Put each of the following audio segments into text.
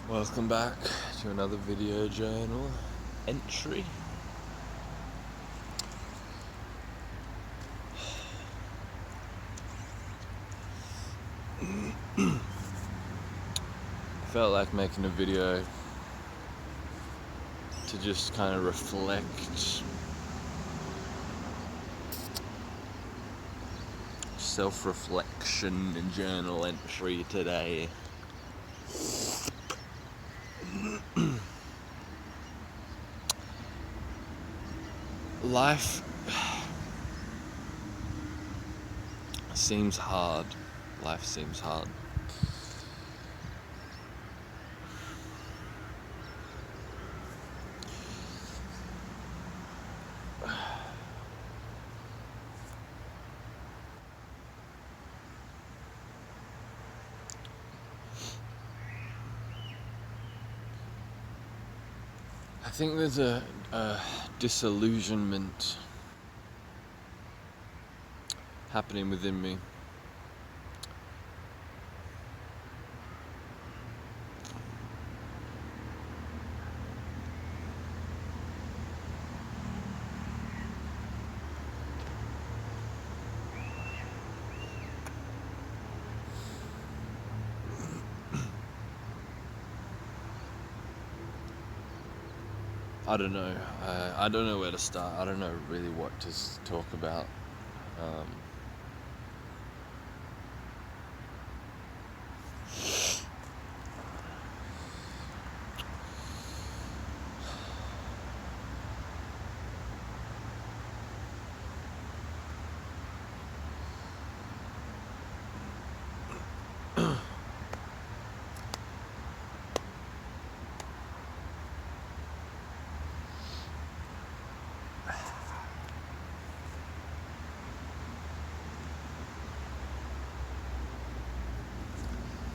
Welcome back to another video journal entry. Felt like making a video to just kind of reflect, self-reflection and journal entry today. Life seems hard. Life seems hard. I think there's a disillusionment happening within me. I don't know. I don't know where to start. I don't know really what to talk about.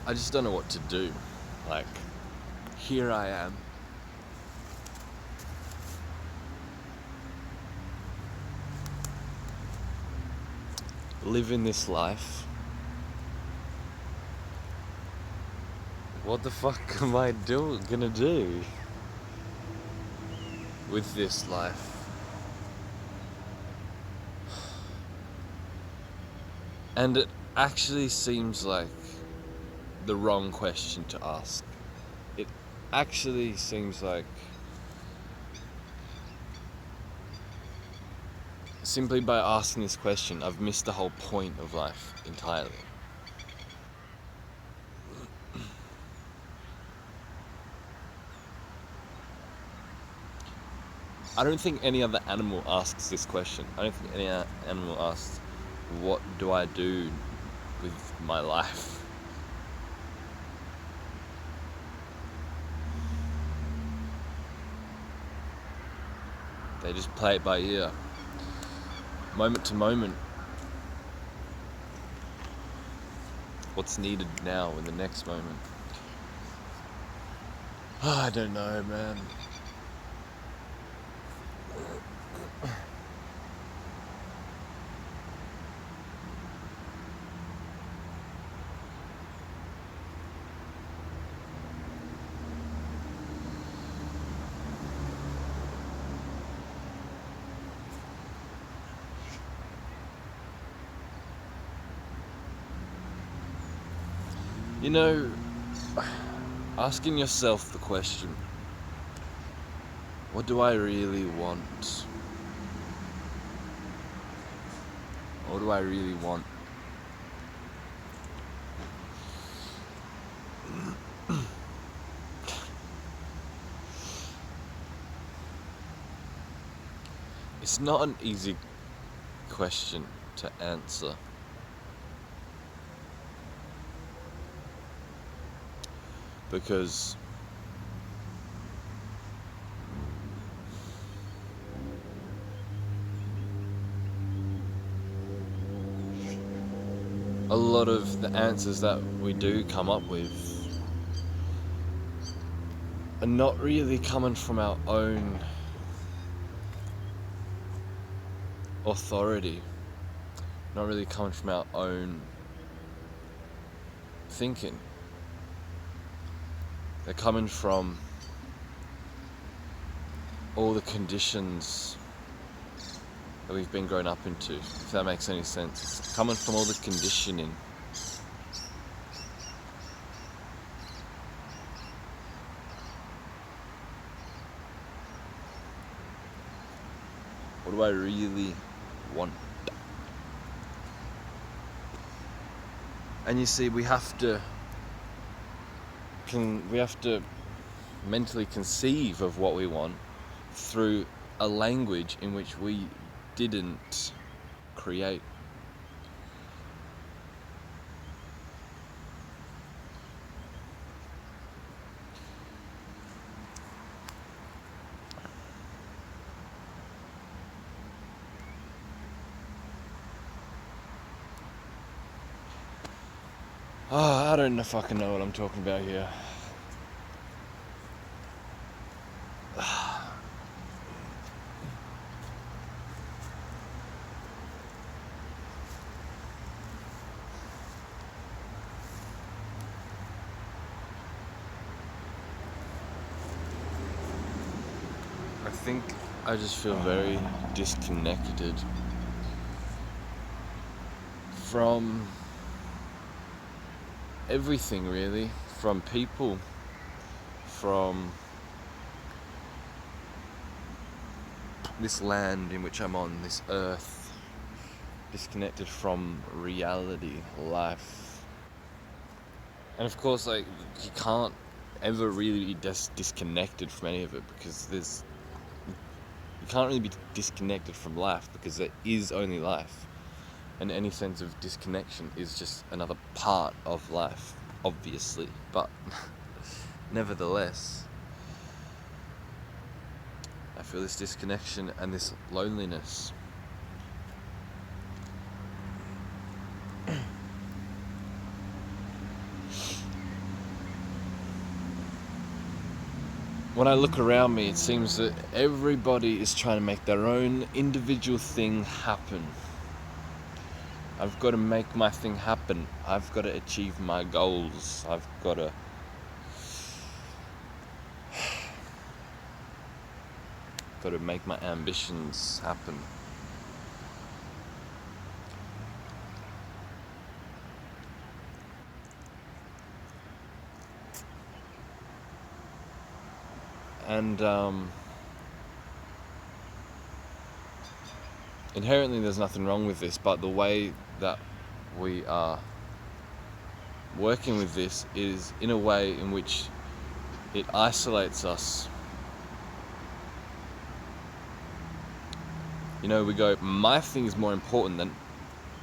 I just don't know what to do. Like, here I am. Living this life. What the fuck am I gonna do with this life? And it actually seems like the wrong question to ask. It actually seems like simply by asking this question, I've missed the whole point of life entirely. I don't think any other animal asks this question. I don't think any animal asks, what do I do with my life? They just play it by ear, moment to moment. What's needed now in the next moment? I don't know, man. You know, asking yourself the question, what do I really want? What do I really want? It's not an easy question to answer. Because a lot of the answers that we do come up with are not really coming from our own authority, not really coming from our own thinking. They're coming from all the conditions that we've been grown up into, if that makes any sense. It's coming from all the conditioning. What do I really want? And you see, we have to mentally conceive of what we want through a language in which we didn't create. I don't fucking know what I'm talking about here. I think I just feel very disconnected from everything, really. From people, from this land in which I'm on, this earth, disconnected from reality, life. And of course, like, you can't ever really be disconnected from any of it, because you can't really be disconnected from life, because there is only life. And any sense of disconnection is just another part of life, obviously. But nevertheless, I feel this disconnection and this loneliness. When I look around me, it seems that everybody is trying to make their own individual thing happen. I've got to make my thing happen. I've got to achieve my goals. I've got to make my ambitions happen. And inherently there's nothing wrong with this, but the way that we are working with this is in a way in which it isolates us. You know, we go, my thing is more important than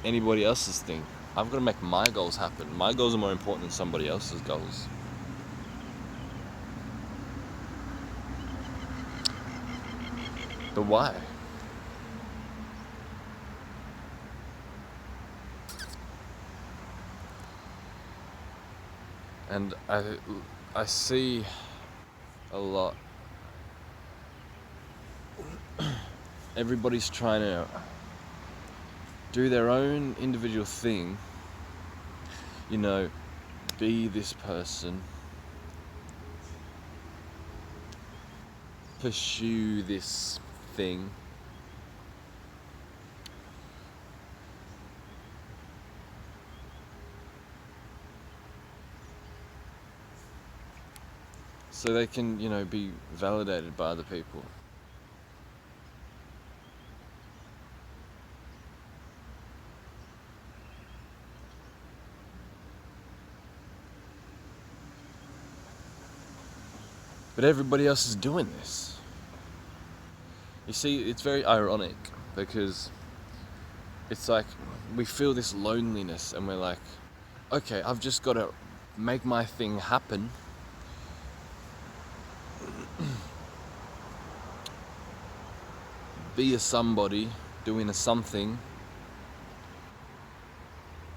anybody else's thing. I've got to make my goals happen. My goals are more important than somebody else's goals. But why? And I see a lot. Everybody's trying to do their own individual thing. You know, be this person, pursue this thing. So they can, you know, be validated by other people. But everybody else is doing this. You see, it's very ironic, because it's like we feel this loneliness and we're like, okay, I've just got to make my thing happen. Be a somebody, doing a something.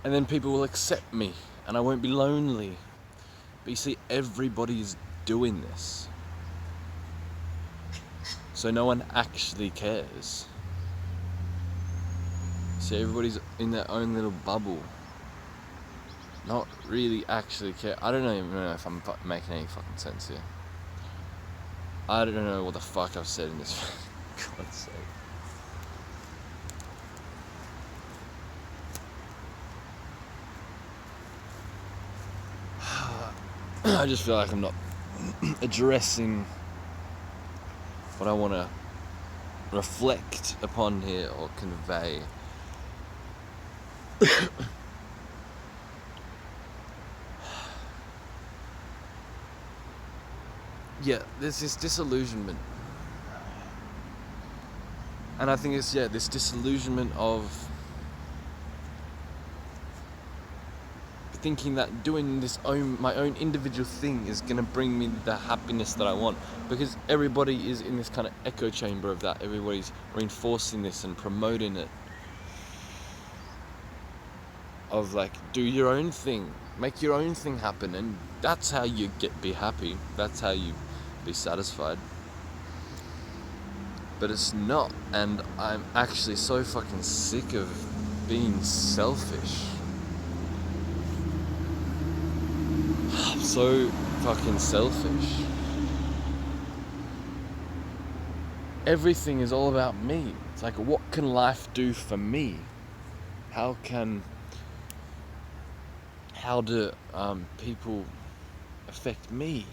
And then people will accept me and I won't be lonely. But you see, everybody's doing this. So no one actually cares. See, everybody's in their own little bubble. not really actually care. I don't even know if I'm making any fucking sense here. I don't know what the fuck I've said in this. God's sake. I just feel like I'm not addressing what I want to reflect upon here or convey. Yeah, there's this disillusionment. And I think it's, this disillusionment of thinking that doing my own individual thing is going to bring me the happiness that I want, because everybody is in this kind of echo chamber of that. Everybody's reinforcing this and promoting it, of like, do your own thing, make your own thing happen, and that's how you be happy, that's how you be satisfied. But it's not, and I'm actually so fucking sick of being selfish. I'm so fucking selfish. Everything is all about me. It's like, what can life do for me? How do people affect me?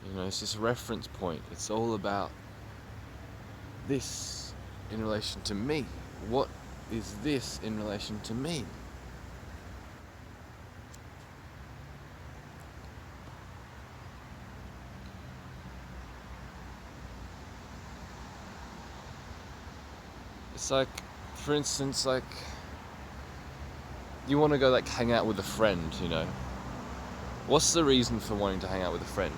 You know, it's this reference point. It's all about this in relation to me. What is this in relation to me? It's like, for instance, like, you want to go like hang out with a friend, you know. What's the reason for wanting to hang out with a friend?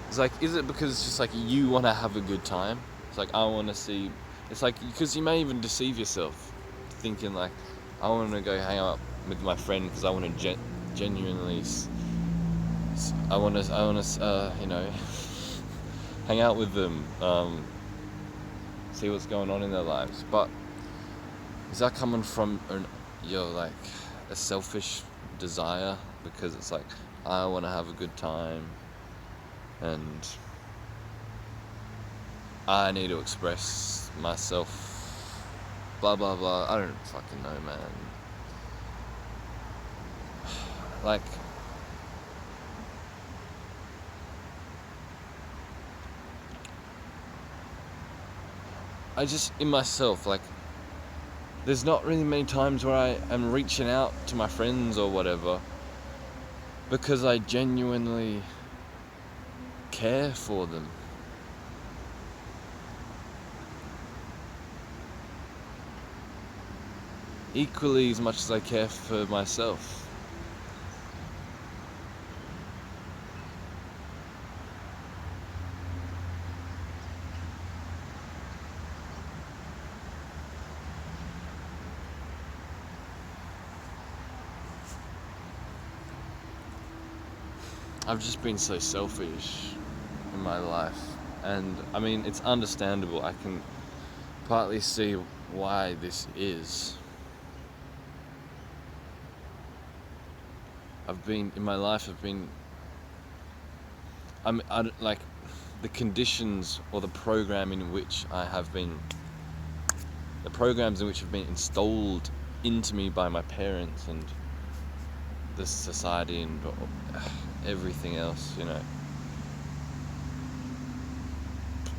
It's like, is it because it's just like you want to have a good time? It's like, I want to see. It's like, because you may even deceive yourself, thinking like, I want to go hang out with my friend because I want to genuinely. I want to, you know, hang out with them, see what's going on in their lives. But is that coming from like a selfish desire? Because it's like, I want to have a good time, and I need to express myself, blah blah blah. I don't fucking know, man. Like, I just, in myself, like, there's not really many times where I am reaching out to my friends or whatever because I genuinely care for them. Equally as much as I care for myself. I've just been so selfish in my life, and I mean, it's understandable. I can partly see why this is. In my life, like, the conditions or the programs in which have been installed into me by my parents and this society and everything else, you know,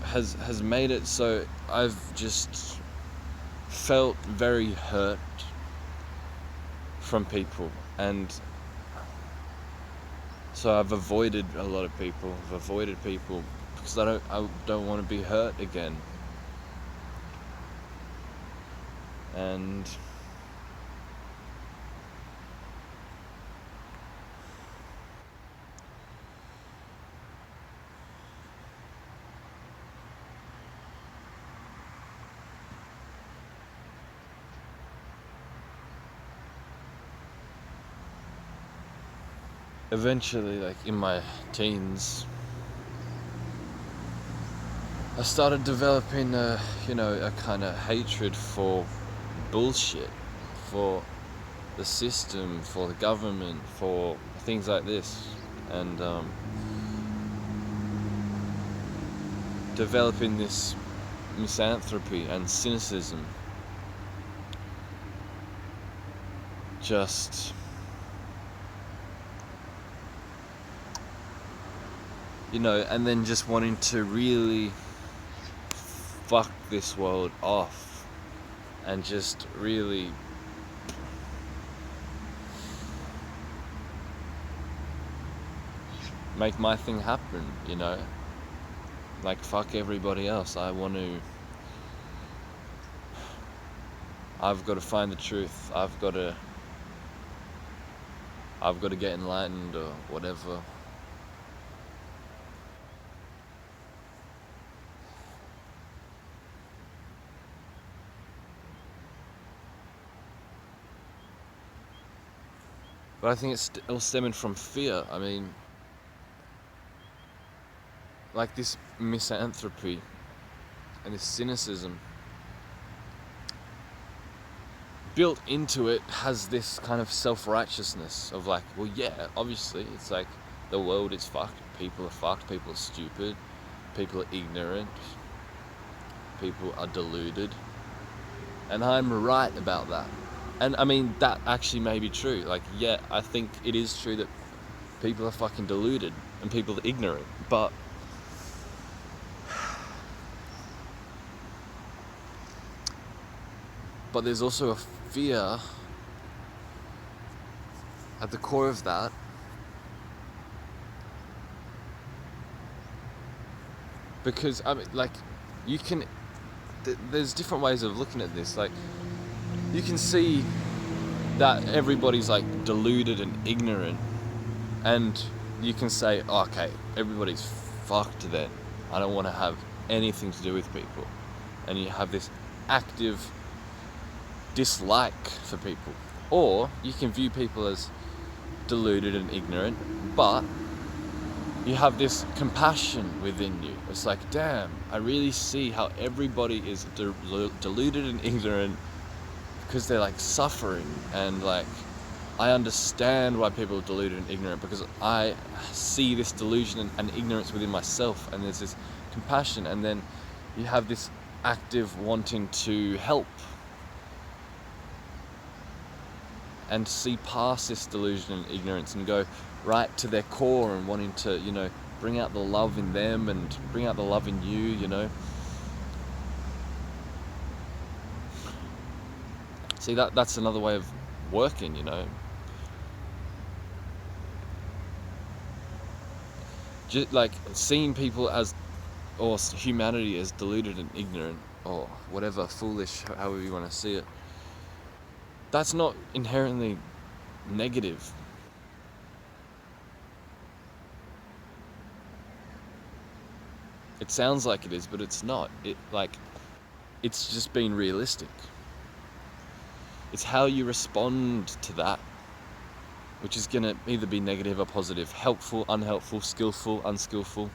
has made it so I've just felt very hurt from people, and so I've avoided a lot of people. I've avoided people because I don't want to be hurt again. And eventually, like in my teens, I started developing a kind of hatred for bullshit, for the system, for the government, for things like this, and developing this misanthropy and cynicism. Just and then just wanting to really fuck this world off and just really make my thing happen, like fuck everybody else. I've got to find the truth. I've got to get enlightened or whatever. But I think it's all stemming from fear. I mean, like this misanthropy and this cynicism built into it has this kind of self-righteousness of like, well, yeah, obviously it's like the world is fucked, people are fucked, people are stupid, people are ignorant, people are deluded, and I'm right about that. And I mean, that actually may be true. Like, yeah, I think it is true that people are fucking deluded and people are ignorant, but there's also a fear at the core of that, because I mean, like, there's different ways of looking at this. Like, you can see that everybody's like deluded and ignorant, and you can say, oh, okay, everybody's fucked then, I don't want to have anything to do with people, and you have this active dislike for people. Or you can view people as deluded and ignorant, but you have this compassion within you. It's like, damn, I really see how everybody is deluded and ignorant because they're like suffering, and like I understand why people are deluded and ignorant because I see this delusion and ignorance within myself, and there's this compassion, and then you have this active wanting to help and see past this delusion and ignorance and go right to their core and wanting to, bring out the love in them and bring out the love in you, See, that's another way of working, Just like seeing people or humanity as deluded and ignorant, or whatever, foolish, however you want to see it. That's not inherently negative. It sounds like it is, but it's not. It's just being realistic. It's how you respond to that, which is gonna either be negative or positive, helpful, unhelpful, skillful, unskillful.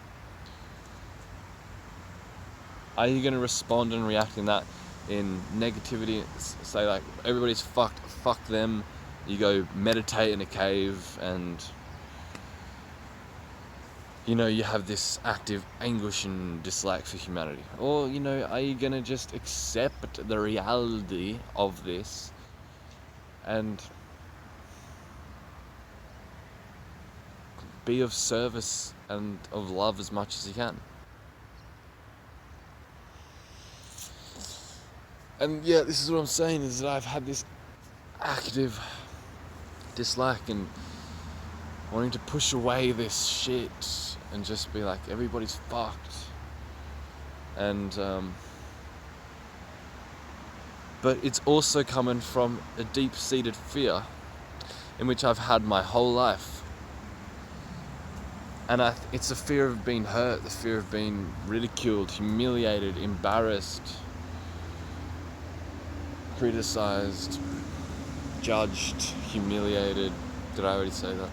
Are you gonna respond and react in negativity, say like everybody's fucked, fuck them, you go meditate in a cave and you have this active anguish and dislike for humanity? Or are you gonna just accept the reality of this and be of service and of love as much as you can? And yeah, this is what I'm saying, is that I've had this active dislike and wanting to push away this shit and just be like, everybody's fucked. And but it's also coming from a deep-seated fear in which I've had my whole life. And it's a fear of being hurt, the fear of being ridiculed, humiliated, embarrassed, criticized, judged, humiliated. Did I already say that?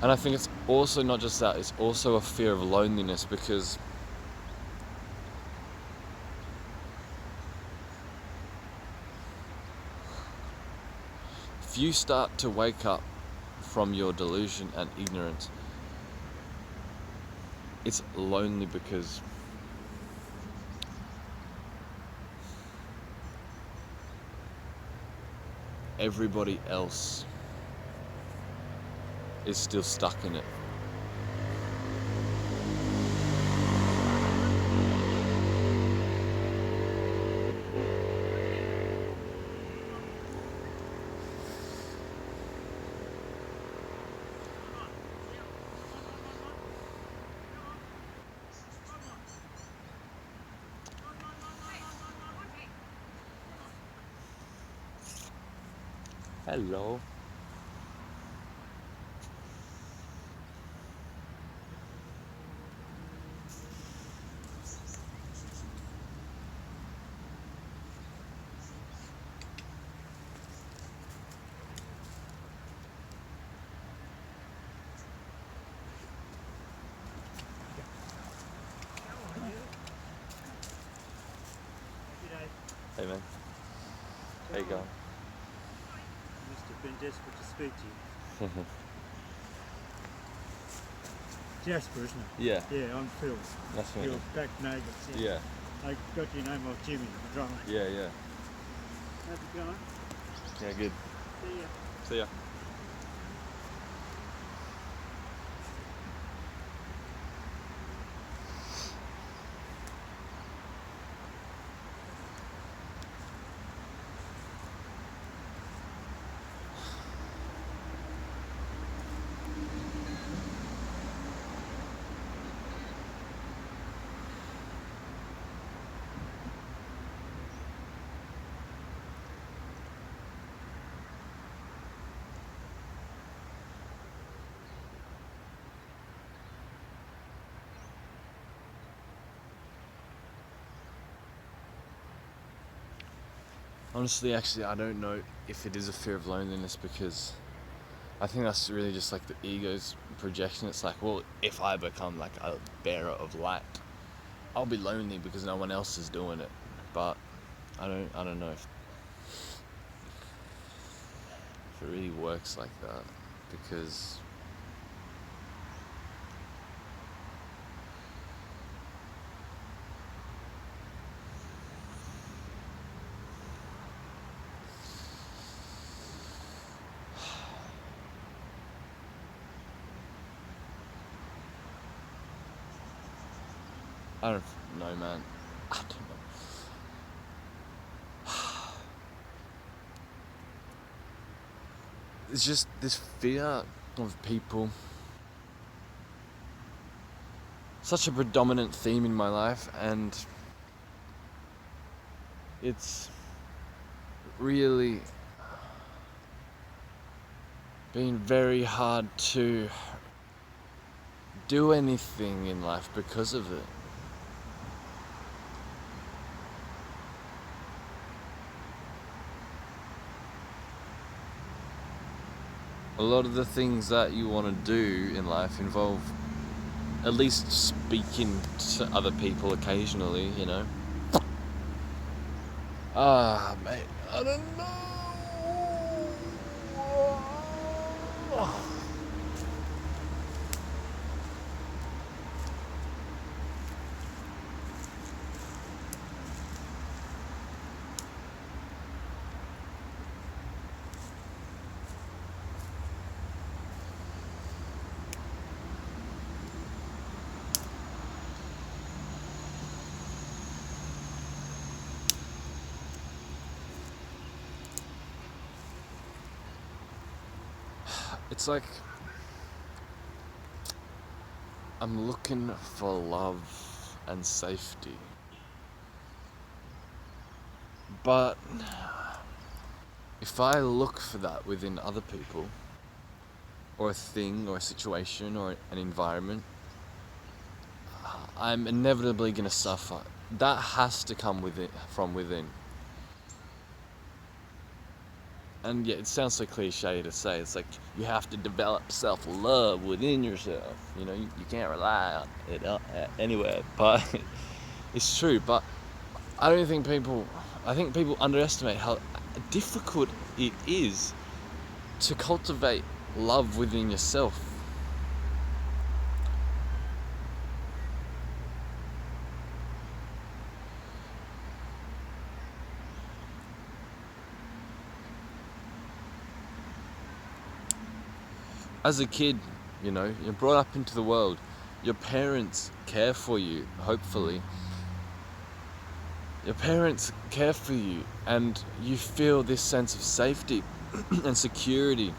And I think it's also not just that, it's also a fear of loneliness, because if you start to wake up from your delusion and ignorance, it's lonely, because everybody else is still stuck in it. Hello. Hey man. How you going? Must have been desperate to speak to you. Jasper, isn't it? Yeah. Yeah, I'm Phil. That's Phil, me. back neighbours. Yeah. I got your name off Jimmy, the drummer. Yeah. How's it going? Yeah, good. See ya. See ya. Honestly, actually, I don't know if it is a fear of loneliness, because I think that's really just like the ego's projection. It's like, well, if I become like a bearer of light, I'll be lonely because no one else is doing it. But I don't know if it really works like that, because I don't know, man. I don't know. It's just this fear of people. Such a predominant theme in my life, and it's really been very hard to do anything in life because of it. A lot of the things that you want to do in life involve at least speaking to other people occasionally, you know. Mate, I don't know. It's like I'm looking for love and safety. But if I look for that within other people, or a thing, or a situation, or an environment, I'm inevitably going to suffer. That has to come from within. And yeah, it sounds so cliche to say. It's like you have to develop self-love within yourself. You can't rely on it anywhere. But it's true. But I think people underestimate how difficult it is to cultivate love within yourself. As a kid, you're brought up into the world. Your parents care for you, hopefully. Your parents care for you, and you feel this sense of safety and security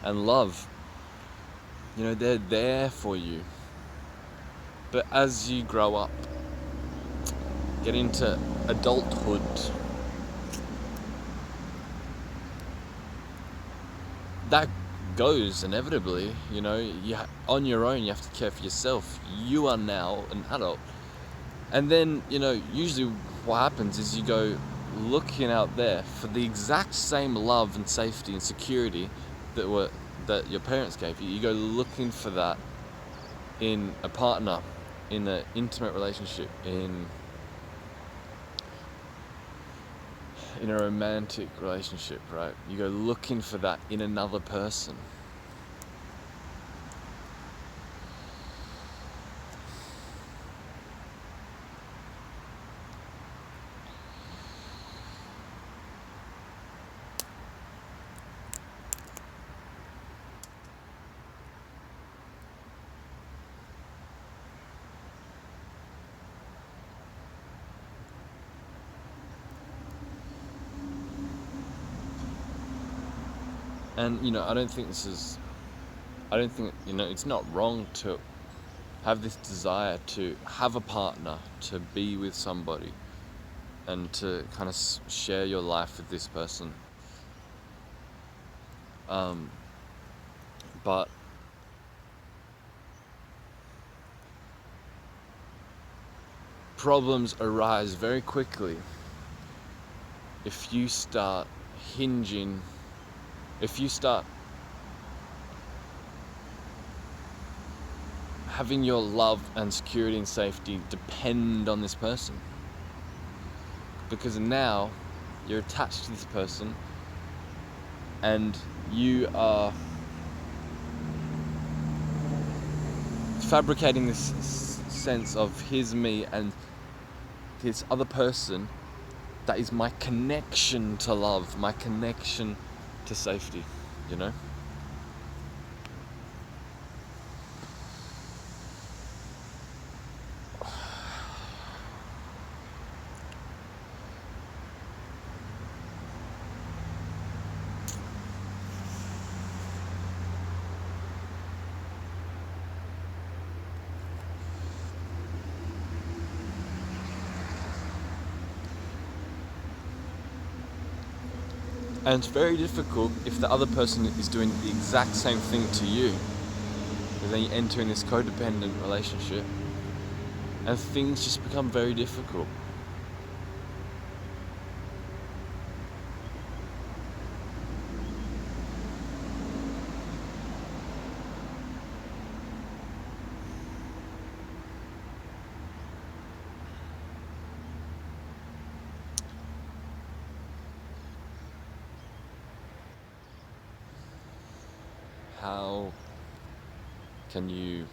and love. They're there for you. But as you grow up, get into adulthood, that goes inevitably. On your own, you have to care for yourself. You are now an adult. And then, usually what happens is you go looking out there for the exact same love and safety and security that your parents gave you. You go looking for that in a partner, in an intimate relationship, in a romantic relationship, right? You go looking for that in another person. And I don't think it's not wrong to have this desire to have a partner, to be with somebody, and to kind of share your life with this person. But problems arise very quickly if you start having your love and security and safety depend on this person. Because now you're attached to this person, and you are fabricating this sense of here's me and this other person that is my connection to love, my connection to safety, And it's very difficult if the other person is doing the exact same thing to you. And then you enter in this codependent relationship, and things just become very difficult. How can you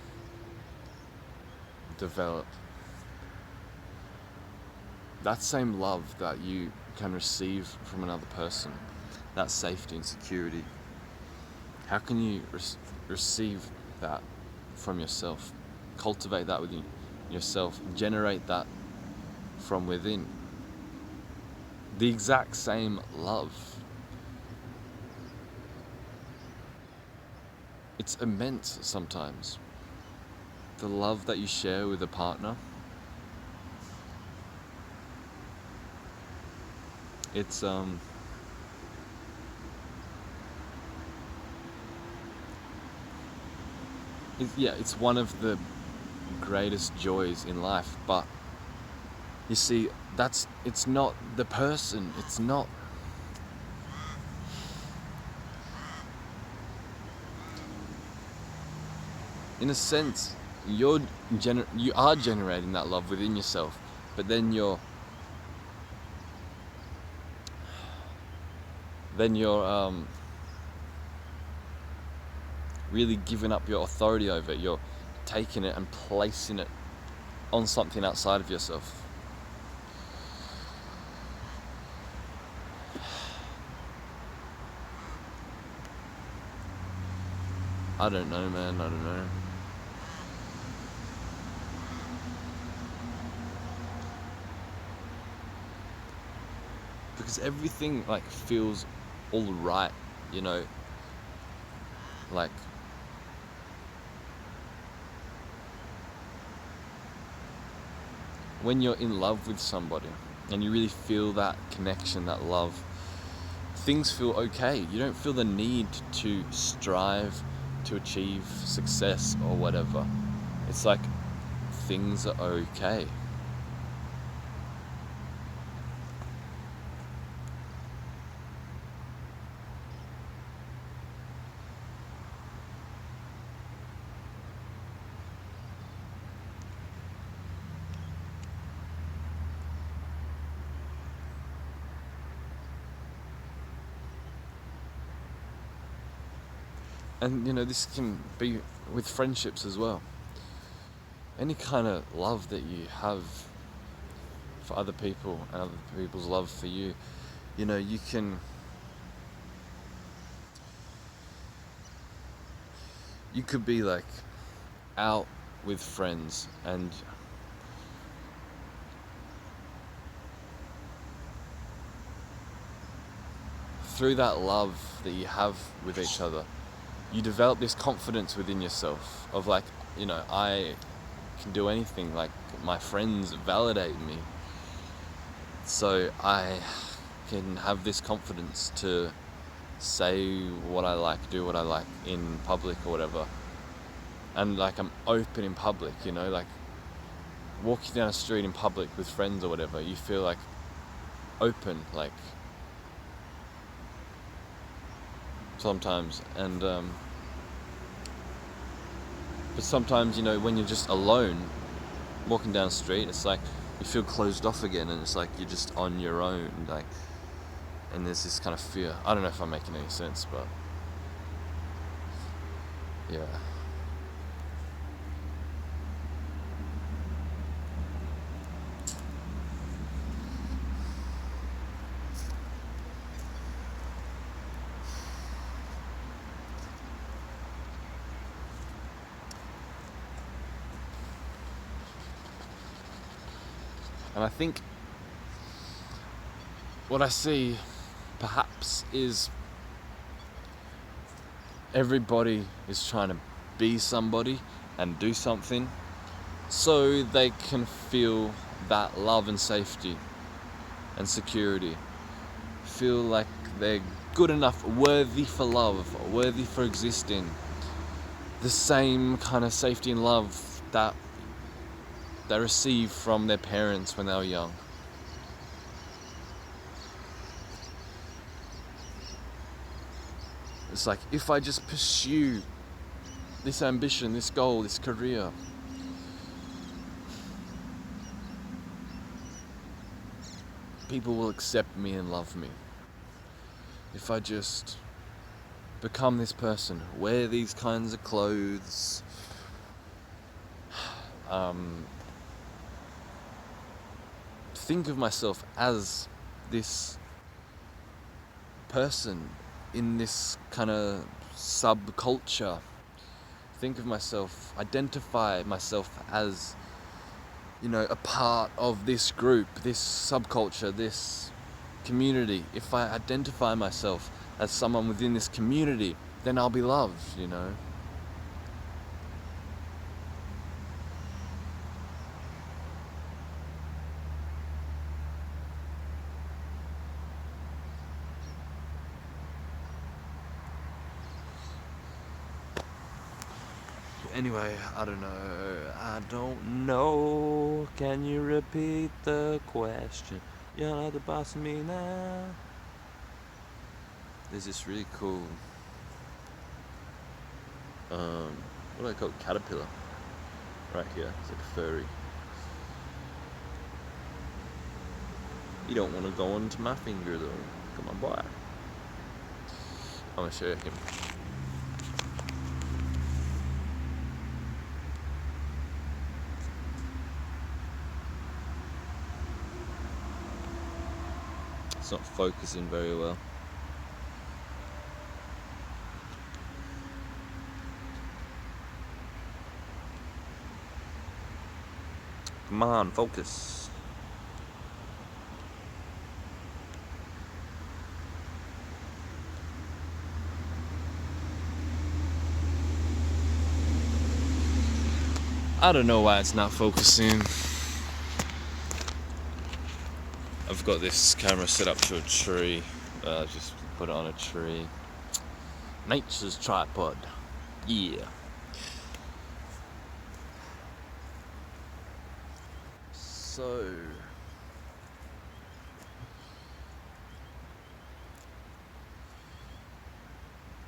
develop that same love that you can receive from another person, that safety and security? How can you receive that from yourself, cultivate that within yourself, generate that from within? The exact same love. It's immense sometimes. The love that you share with a partner, it's it's one of the greatest joys in life. But you see, it's not the person, it's not in a sense, you are generating that love within yourself, but then you're really giving up your authority over it. You're taking it and placing it on something outside of yourself. I don't know, man. I don't know. Because everything like feels all right, you know. Like when you're in love with somebody and you really feel that connection, that love, things feel okay. You don't feel the need to strive to achieve success or whatever. It's like things are okay. And you know, this can be with friendships as well. Any kind of love that you have for other people and other people's love for you, you know, you could be like out with friends, and through that love that you have with each other, you develop this confidence within yourself of like, you know, I can do anything, like my friends validate me, so I can have this confidence to say what I like, do what I like in public or whatever. And like I'm open in public, you know, like walking down a street in public with friends or whatever, you feel like open, like sometimes. And but sometimes, you know, when you're just alone walking down the street, it's like you feel closed off again, and it's like you're just on your own, like, and there's this kind of fear. I don't know if I'm making any sense, but yeah. And I think what I see perhaps is everybody is trying to be somebody and do something so they can feel that love and safety and security. Feel like they're good enough, worthy for love, worthy for existing. The same kind of safety and love that they received from their parents when they were young. It's like, if I just pursue this ambition, this goal, this career, people will accept me and love me. If I just become this person, wear these kinds of clothes, think of myself as this person in this kind of subculture. Think of myself, identify myself as, you know, a part of this group, this subculture, this community. If I identify myself as someone within this community, then I'll be loved, you know. Anyway, I don't know. Can you repeat the question? You're not the boss of me now. There's this really cool what do I call it? Caterpillar. Right here. It's like furry. You don't want to go onto my finger though. Come on, boy. I'm gonna show him. It's not focusing very well. Come on, focus. I don't know why it's not focusing. I've got this camera set up to a tree. Just put it on a tree. Nature's tripod. Yeah. So,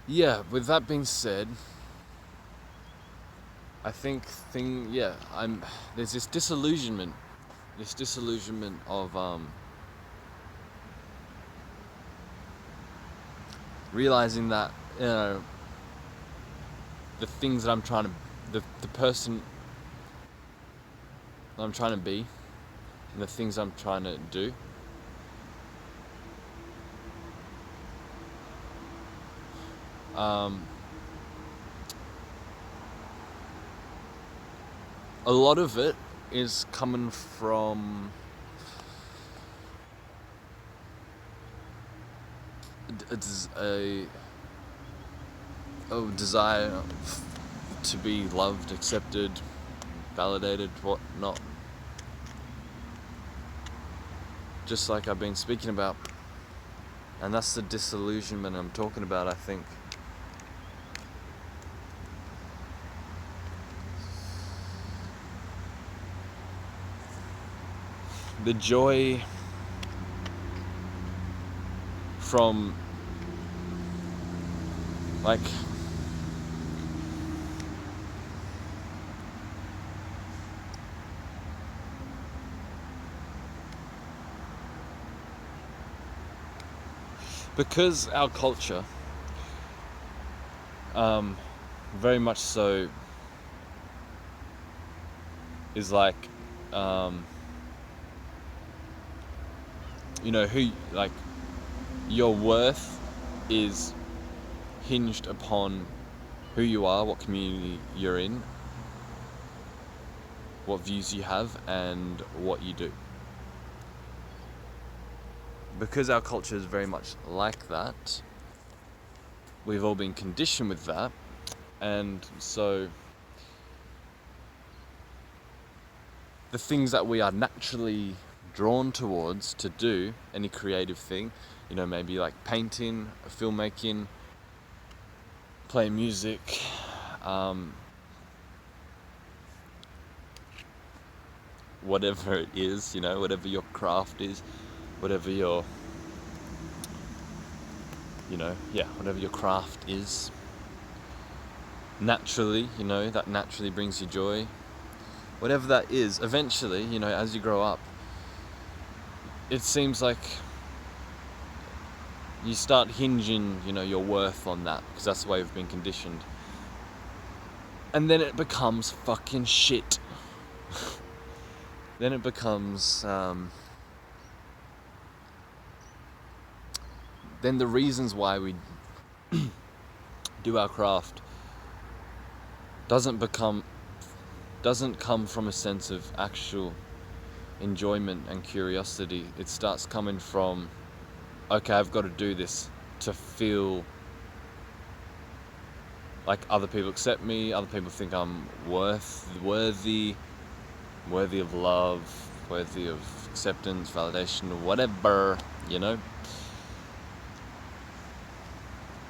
yeah, with that being said, I think there's this disillusionment of realizing that, you know, the things that I'm trying to, the person that I'm trying to be, and the things I'm trying to do, a lot of it is coming from a desire to be loved, accepted, validated, whatnot. Just like I've been speaking about. And that's the disillusionment I'm talking about, I think. The joy from, like, because our culture, very much so, is like, you know, your worth is hinged upon who you are, what community you're in, what views you have, and what you do. Because our culture is very much like that, we've all been conditioned with that, and so the things that we are naturally drawn towards to do, any creative thing, you know, maybe like painting, filmmaking, playing music, whatever it is, you know, whatever your craft is, whatever your, whatever your craft is, naturally, you know, that naturally brings you joy. Whatever that is, eventually, you know, as you grow up, it seems like you start hinging, you know, your worth on that, because that's the way we've been conditioned. And then it becomes fucking shit. Then it becomes, then the reasons why we do our craft doesn't come from a sense of actual enjoyment and curiosity. It starts coming from, okay, I've got to do this to feel like other people accept me, other people think I'm worthy of love, worthy of acceptance, validation, whatever, you know.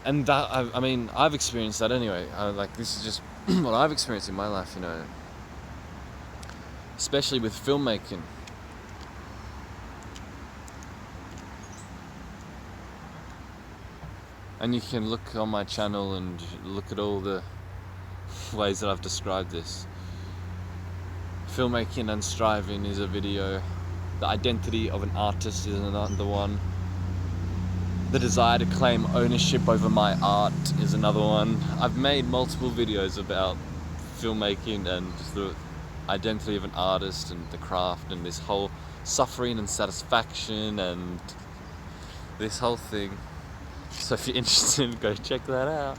And that, I mean, I've experienced that anyway. This is just what I've experienced in my life, you know, especially with filmmaking. And you can look on my channel and look at all the ways that I've described this. Filmmaking and striving is a video. The identity of an artist is another one. The desire to claim ownership over my art is another one. I've made multiple videos about filmmaking and just the identity of an artist and the craft and this whole suffering and satisfaction and this whole thing. So if you're interested, go check that out.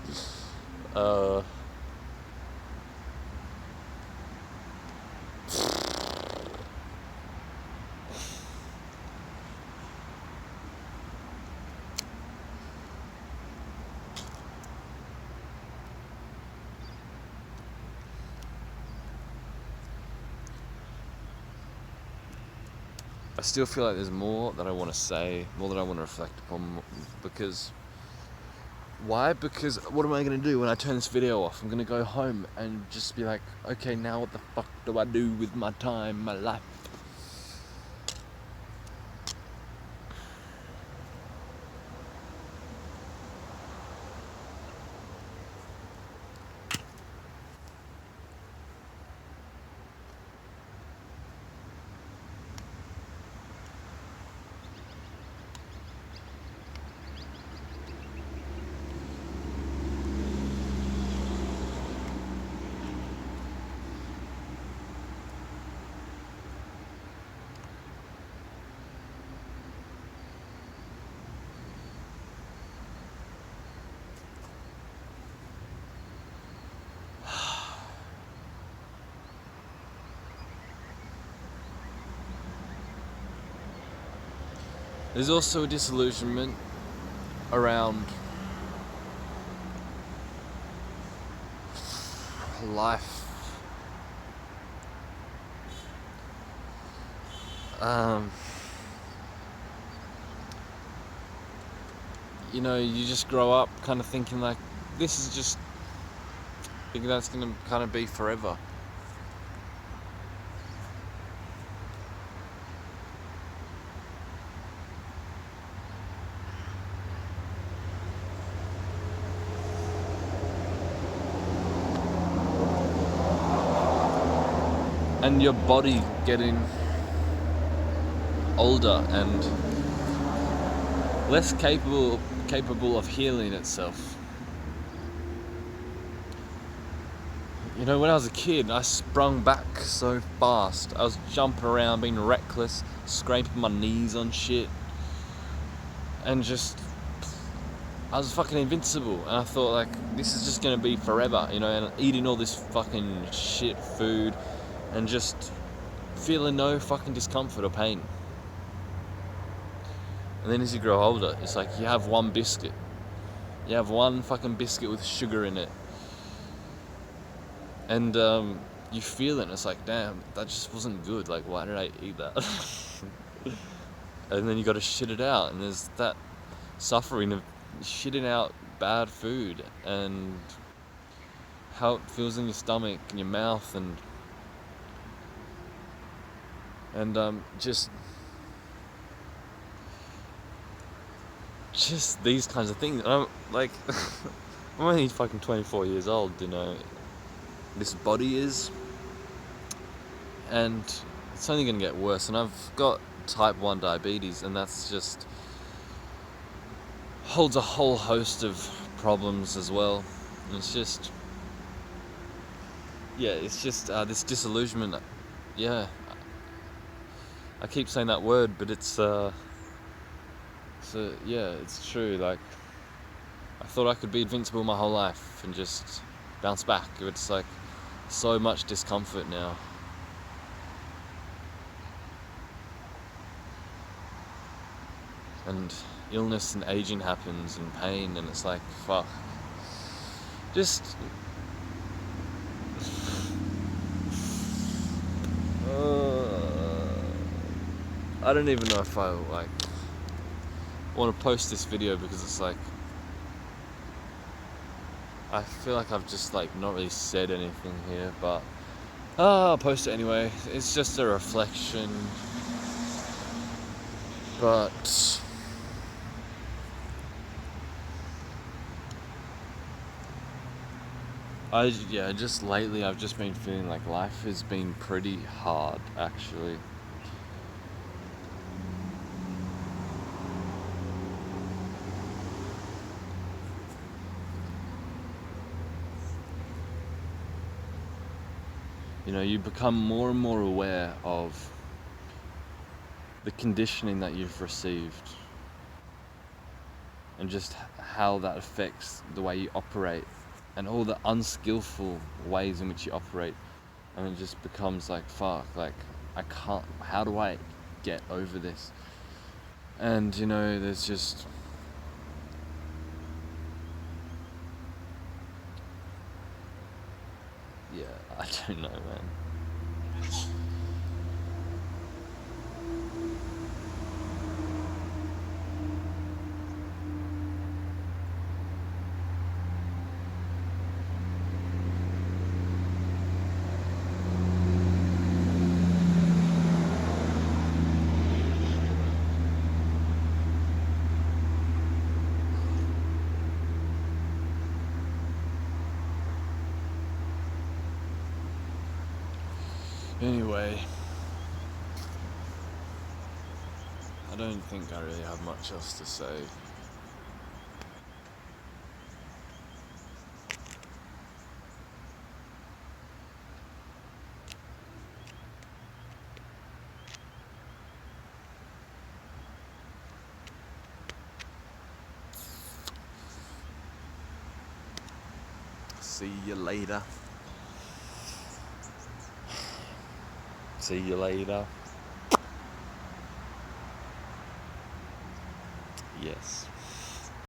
I still feel like there's more that I want to say, more that I want to reflect upon, because... Why? Because what am I going to do when I turn this video off? I'm going to go home and just be like, okay, now what the fuck do I do with my time, my life? There's also a disillusionment around life. You know, you just grow up kind of thinking like, this is just, thinking that's going to kind of be forever. And your body getting older and less capable of healing itself. You know, when I was a kid, I sprung back so fast. I was jumping around, being reckless, scraping my knees on shit, and just, I was fucking invincible. And I thought, like, this is just gonna be forever, you know, and eating all this fucking shit food and just feeling no fucking discomfort or pain. And then as you grow older, it's like you have one biscuit. You have one fucking biscuit with sugar in it. And you feel it, and it's like, damn, that just wasn't good. Like, why did I eat that? And then you gotta shit it out, and there's that suffering of shitting out bad food, and how it feels in your stomach and your mouth, and just these kinds of things. And I'm like, I'm only fucking 24 years old, you know. This body is, and it's only gonna get worse. And I've got type 1 diabetes, and that's just holds a whole host of problems as well. And it's just, yeah, it's just this disillusionment. Yeah, I keep saying that word, but it's yeah, it's true. Like, I thought I could be invincible my whole life and just bounce back. It's like so much discomfort now. And illness and aging happens, and pain, and it's like, fuck. Just I don't even know if I like want to post this video, because it's like, I feel like I've just like not really said anything here, but I'll post it anyway. It's just a reflection, but Yeah, just lately I've just been feeling like life has been pretty hard, actually. You know, you become more and more aware of the conditioning that you've received and just how that affects the way you operate and all the unskillful ways in which you operate. And it just becomes like, fuck, like, I can't, how do I get over this? And, you know, there's just, yeah, I don't know, man. Anyway, I don't think I really have much else to say. See you later. See you later.